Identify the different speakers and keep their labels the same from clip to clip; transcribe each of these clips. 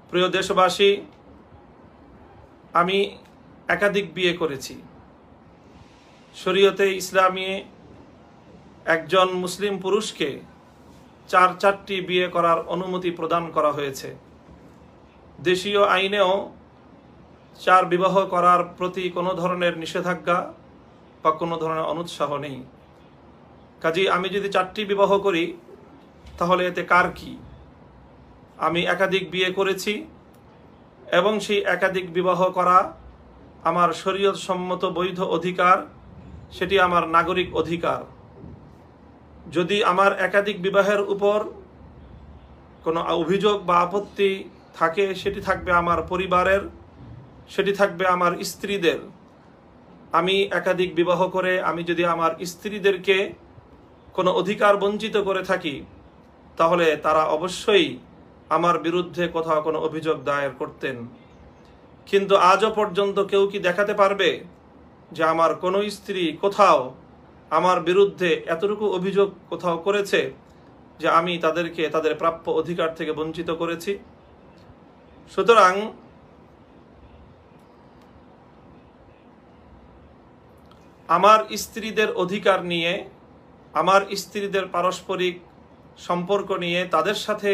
Speaker 1: প্রিয় দেশবাসী, আমি একাধিক বিয়ে করেছি। শরীয়তে ইসলামী একজন মুসলিম পুরুষকে চারটি বিয়ে করার অনুমতি প্রদান করা হয়েছে। দেশীয় আইনেও 4 বিবাহ করার প্রতি কোনো ধরনের নিষেধাজ্ঞা বা কোনো ধরনের অনুৎসাহ নেই। কাজেই আমি যদি 4টি বিবাহ করি তাহলে এতে কার কি? আমি একাধিক বিয়ে করেছি এবং সেই একাধিক বিবাহ করা আমার শরীয়ত সম্মত বৈধ অধিকার, সেটি আমার নাগরিক অধিকার। যদি আমার একাধিক বিবাহের উপর কোনো অভিযোগ বা আপত্তি থাকে, সেটি থাকবে আমার পরিবারের, সেটি থাকবে আমার স্ত্রীদের। আমি একাধিক বিবাহ করে আমি যদি আমার স্ত্রীদেরকে কোনো অধিকার বঞ্চিত করে থাকি, তাহলে তারা অবশ্যই আমার বিরুদ্ধে কোথাও কোনো অভিযোগ দায়ের করতেন। কিন্তু আজও পর্যন্ত কেউ কি দেখাতে পারবে যে আমার কোনো স্ত্রী কোথাও আমার বিরুদ্ধে এতটুকু অভিযোগ কোথাও করেছে যে আমি তাদেরকে তাদের প্রাপ্য অধিকার থেকে বঞ্চিত করেছি? সুতরাং আমার স্ত্রীদের অধিকার নিয়ে, আমার স্ত্রীদের পারস্পরিক সম্পর্ক নিয়ে, তাদের সাথে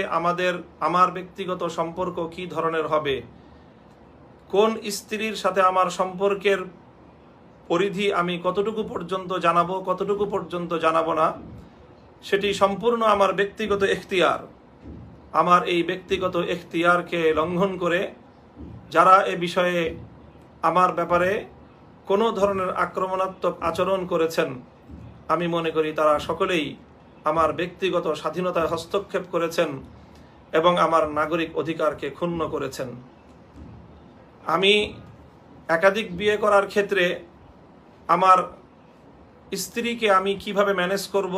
Speaker 1: আমার ব্যক্তিগত সম্পর্ক কি ধরনের হবে, কোন স্ত্রীর সাথে আমার সম্পর্কের পরিধি আমি কতটুকু পর্যন্ত জানাবো, কতটুকু পর্যন্ত জানাবো না, সেটি সম্পূর্ণ আমার ব্যক্তিগত এখতিয়ার। আমার এই ব্যক্তিগত এখতিয়ারকে লঙ্ঘন করে যারা এ বিষয়ে আমার ব্যাপারে কোনো ধরনের আক্রমণাত্মক আচরণ করেছেন, আমি মনে করি তারা সকলেই আমার ব্যক্তিগত স্বাধীনতায় হস্তক্ষেপ করেছেন এবং আমার নাগরিক অধিকারকে ক্ষুণ্ণ করেছেন। আমি একাধিক বিয়ে করার ক্ষেত্রে আমার স্ত্রীকে আমি কিভাবে ম্যানেজ করব,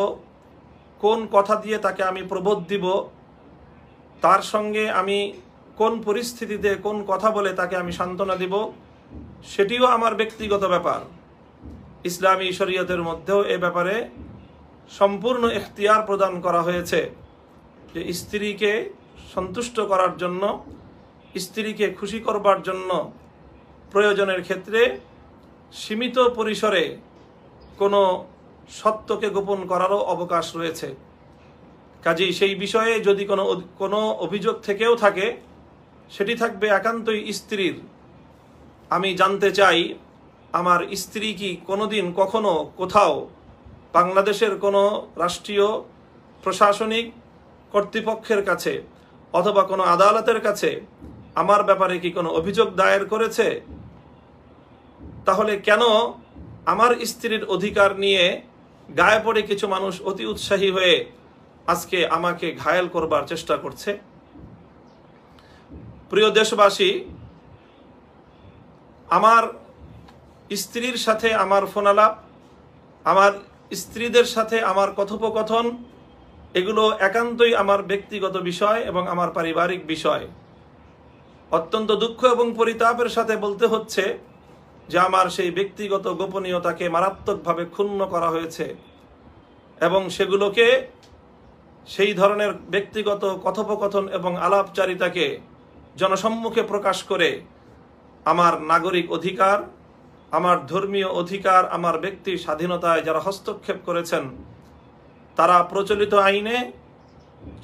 Speaker 1: কোন কথা দিয়ে তাকে আমি প্রবোধ দিব, তার সঙ্গে আমি কোন পরিস্থিতিতে কোন কথা বলে তাকে আমি সান্ত্বনা দিব, সেটিও আমার ব্যক্তিগত ব্যাপার। ইসলামী শরীয়তের মধ্যেও এ ব্যাপারে সম্পূর্ণ এখতিয়ার প্রদান করা হয়েছে যে স্ত্রীকে সন্তুষ্ট করার জন্য, স্ত্রীকে খুশি করবার জন্য প্রয়োজনের ক্ষেত্রে সীমিত পরিসরে কোনো সত্যকে গোপন করারও অবকাশ রয়েছে। কাজেই সেই বিষয়ে যদি কোনো অভিযোগ থেকেও থাকে, সেটি থাকবে একান্তই স্ত্রীর। আমি জানতে চাই আমার স্ত্রী কি কোনোদিন কখনো কোথাও বাংলাদেশের কোনো রাষ্ট্রীয় প্রশাসনিক কর্তৃপক্ষের কাছে অথবা কোনো আদালতের কাছে আমার ব্যাপারে কি কোনো অভিযোগ দায়ের করেছে? তাহলে কেন আমার স্ত্রীর অধিকার নিয়ে গায়ে পড়ে কিছু মানুষ অতি উৎসাহী হয়ে আজকে আমাকে ঘায়েল করবার চেষ্টা করছে? প্রিয় দেশবাসী, আমার স্ত্রীর সাথে আমার ফোনালাপ, আমার স্ত্রীদের সাথে আমার কথোপকথন, এগুলো একান্তই আমার ব্যক্তিগত বিষয় এবং আমার পারিবারিক বিষয়। অত্যন্ত দুঃখ এবং পরিতাপের সাথে বলতে হচ্ছে যে আমার সেই ব্যক্তিগত গোপনীয়তাকে মারাত্মকভাবে ক্ষুণ্ণ করা হয়েছে এবং সেগুলোকে, সেই ধরনের ব্যক্তিগত কথোপকথন এবং আলাপচারিতাকে জনসম্মুখে প্রকাশ করে আমার নাগরিক অধিকার, আমার ধর্মীয় অধিকার, আমার ব্যক্তি স্বাধীনতায় যারা হস্তক্ষেপ করেছেন, তারা প্রচলিত আইনে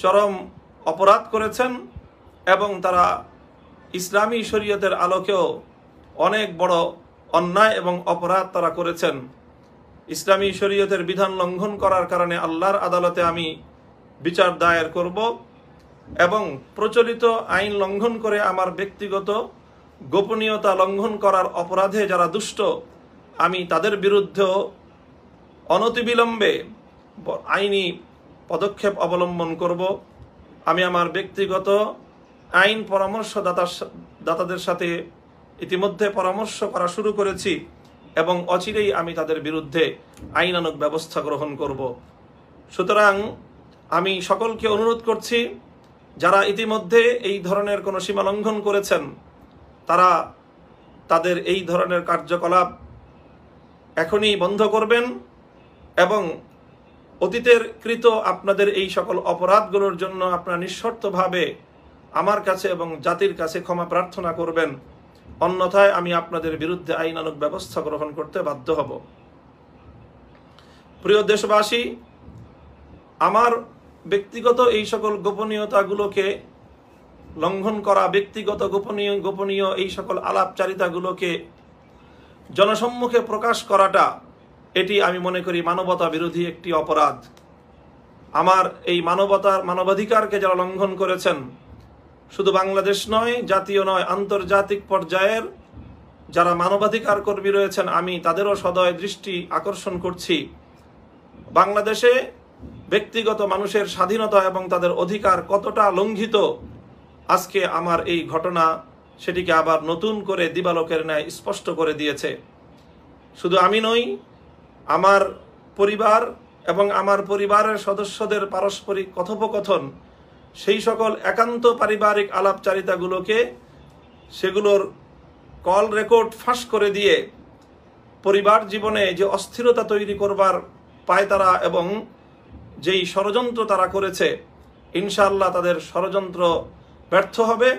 Speaker 1: চরম অপরাধ করেছেন এবং তারা ইসলামী শরীয়তের আলোকেও অনেক বড় অন্যায় এবং অপরাধ তারা করেছেন। ইসলামী শরীয়তের বিধান লঙ্ঘন করার কারণে আল্লাহর আদালতে আমি বিচার দায়ের করব এবং প্রচলিত আইন লঙ্ঘন করে আমার ব্যক্তিগত গোপনীয়তা লঙ্ঘন করার অপরাধে যারা দুষ্ট, আমি তাদের বিরুদ্ধেও অনতিবিলম্বে আইনি পদক্ষেপ অবলম্বন করব। আমি আমার ব্যক্তিগত আইন পরামর্শদাতাদের সাথে ইতিমধ্যে পরামর্শ করা শুরু করেছি এবং অচিরেই আমি তাদের বিরুদ্ধে আইনানুগ ব্যবস্থা গ্রহণ করব। সুতরাং আমি সকলকে অনুরোধ করছি, যারা ইতিমধ্যে এই ধরনের কোনো সীমা লঙ্ঘন করেছেন, তারা তাদের এই ধরনের কার্যকলাপ এখনই বন্ধ করবেন এবং অতীতের কৃত আপনাদের এই সকল অপরাধগুলোর জন্য আপনারা নিঃশর্তভাবে আমার কাছে এবং জাতির কাছে ক্ষমা প্রার্থনা করবেন, অন্যথায় আমি আপনাদের বিরুদ্ধে আইনানুগ ব্যবস্থা গ্রহণ করতে বাধ্য হব। প্রিয় দেশবাসী, আমার ব্যক্তিগত এই সকল গোপনীয়তাগুলোকে লঙ্ঘন করা, ব্যক্তিগত গোপনীয় এই সকল আলাপচারিতাগুলোকে জনসম্মুখে প্রকাশ করাটা, এটি আমি মনে করি মানবতা বিরোধী একটি অপরাধ। আমার এই মানবাধিকারকে যারা লঙ্ঘন করেছেন, শুধু বাংলাদেশ নয়, জাতীয় নয়, আন্তর্জাতিক পর্যায়ের যারা মানবাধিকার কর্মী রয়েছেন, আমি তাদেরও সদয় দৃষ্টি আকর্ষণ করছি। বাংলাদেশে ব্যক্তিগত মানুষের স্বাধীনতা এবং তাদের অধিকার কতটা লঙ্ঘিত, আজকে আমার এই ঘটনা সেটিকে আবার নতুন করে দিবালোকের ন্যায় স্পষ্ট করে দিয়েছে। শুধু আমি নই, আমার পরিবার এবং আমার পরিবারের সদস্যদের পারস্পরিক কথোপকথন, সেই সকল একান্ত পারিবারিক আলাপচারিতাগুলোকে, সেগুলোর কল রেকর্ড ফাঁস করে দিয়ে পরিবার জীবনে যে অস্থিরতা তৈরি করবার পায়তারা এবং যেই ষড়যন্ত্র তারা করেছে, ইনশাআল্লাহ তাদের ষড়যন্ত্র ব্যর্থ হবে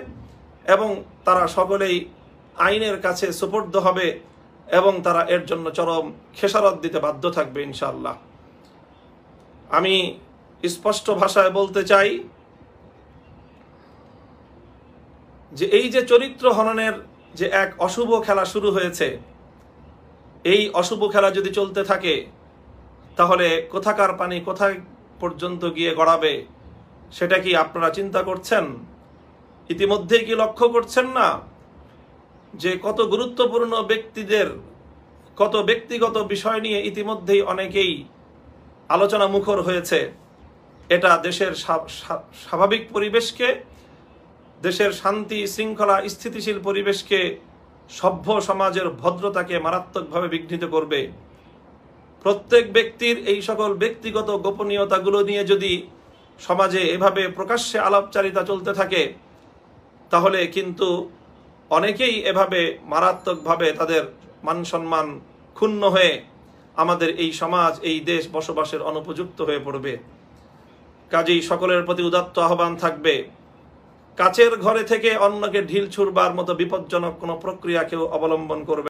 Speaker 1: এবং তারা সকলেই আইনের কাছে সুপর্দ হবে এবং তারা এর জন্য চরম খেসারত দিতে বাধ্য থাকবে ইনশাআল্লাহ। আমি স্পষ্ট ভাষায় বলতে চাই যে এই যে চরিত্র হননের যে এক অশুভ খেলা শুরু হয়েছে, এই অশুভ খেলা যদি চলতে থাকে তাহলে কোথাকার পানি কোথায় পর্যন্ত গিয়ে গড়াবে, সেটা কি আপনারা চিন্তা করছেন? ইতিমধ্যেই কি লক্ষ্য করছেন না যে কত গুরুত্বপূর্ণ ব্যক্তিদের কত ব্যক্তিগত বিষয় নিয়ে ইতিমধ্যেই অনেকেই আলোচনা মুখর হয়েছে? এটা দেশের স্বাভাবিক পরিবেশকে, দেশের শান্তি শৃঙ্খলা স্থিতিশীল পরিবেশকে, সভ্য সমাজের ভদ্রতাকে মারাত্মকভাবে বিঘ্নিত করবে। প্রত্যেক ব্যক্তির এই সকল ব্যক্তিগত গোপনীয়তাগুলো নিয়ে যদি সমাজে এভাবে প্রকাশ্যে আলাপচারিতা চলতে থাকে, তাহলে কিন্তু অনেকেই এভাবে মারাত্মকভাবে তাদের মান সম্মান ক্ষুণ্ণ হয়ে আমাদের এই সমাজ, এই দেশ বসবাসের অনুপযুক্ত হয়ে পড়বে। কাজেই সকলের প্রতি উদাত্ত আহ্বান থাকবে, কাচের ঘরে থেকে অন্যকে ঢিল ছুড়বার মতো বিপজ্জনক কোনো প্রক্রিয়া কেউ অবলম্বন করবে